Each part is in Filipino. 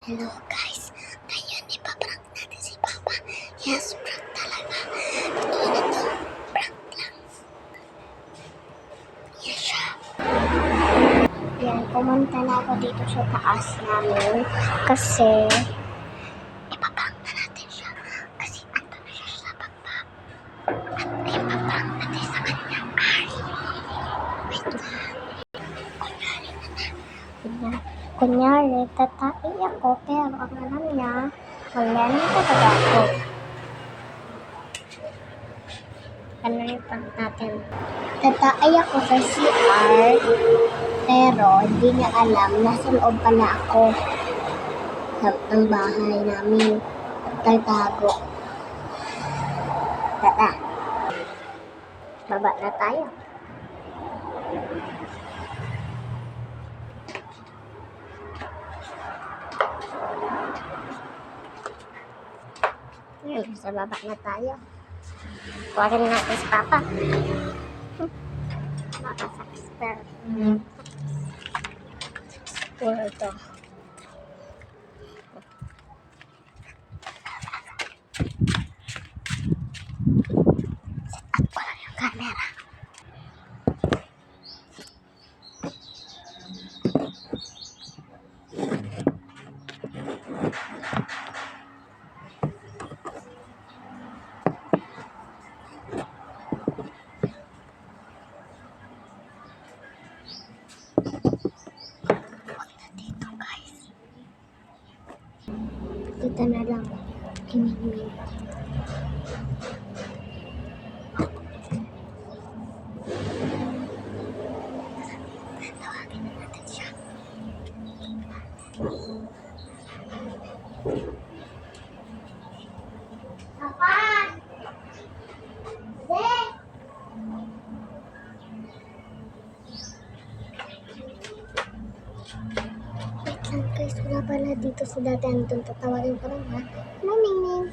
Hello guys, ngayon ipaprank natin si Papa. Yes, prank talaga. Ito na to, prank lang. Yes siya. Yan, pumunta na ako dito sa taas namin kasi ipaprank na natin siya. Kasi ando na siya sa baba. At ipaprank natin sa kanya. Ay, wait lang. Kunyari, tatai ako, pero ang alam niya, magaling talaga ako. Ano yung prank natin? Tatai ako sa CR, pero hindi niya alam, nasa loob pala ako ng bahay namin. Tatago. Tata. Baba na tayo. Ayun, sa baba na tayo. Huwagin natin si Papa. Baka sa expert. Puro ito. Set up ko lang yung camera. Kita na lang. Kiming-ming. Tawagin na natin siya. Papa! Dek! Wait lang guys, wala pala dito si dati. Andun, tatawagin ko lang ha. Hello, Ningning.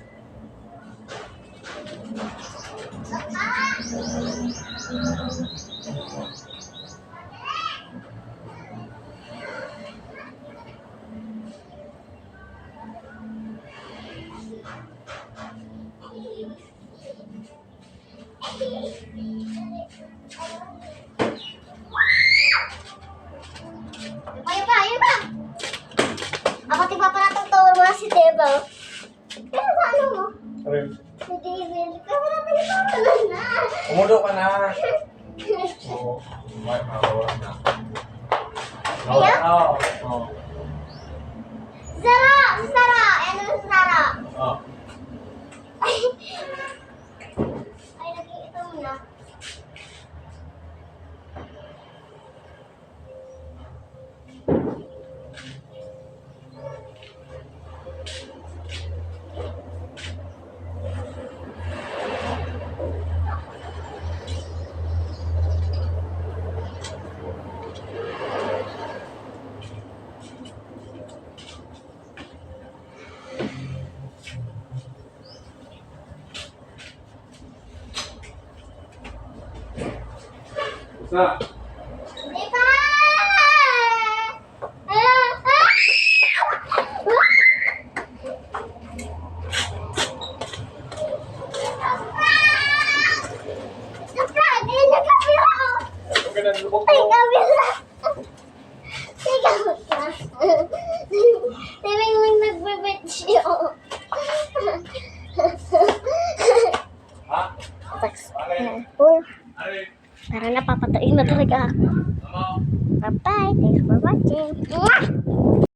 Ayun ba? Ako tiba pa natang tawag mo si Debo. Pero ba ano mo? Okay. Si David. Pero wala pa yung tawag na. Umudo ka na. Oo. May makawa na. Ayan? Oo. Zara! Si Zara! Ano si Zara? Oo. Ay, nakikita mo na. Sa? Di ba? Huwag ka na lubog Ay, mo. kabila! Ay, kabila! Timing nagbibitsyo. Ha? Uy, Ay. parang napapatuin na talaga ako. Ano? Bye-bye. Thanks for watching. Mwah!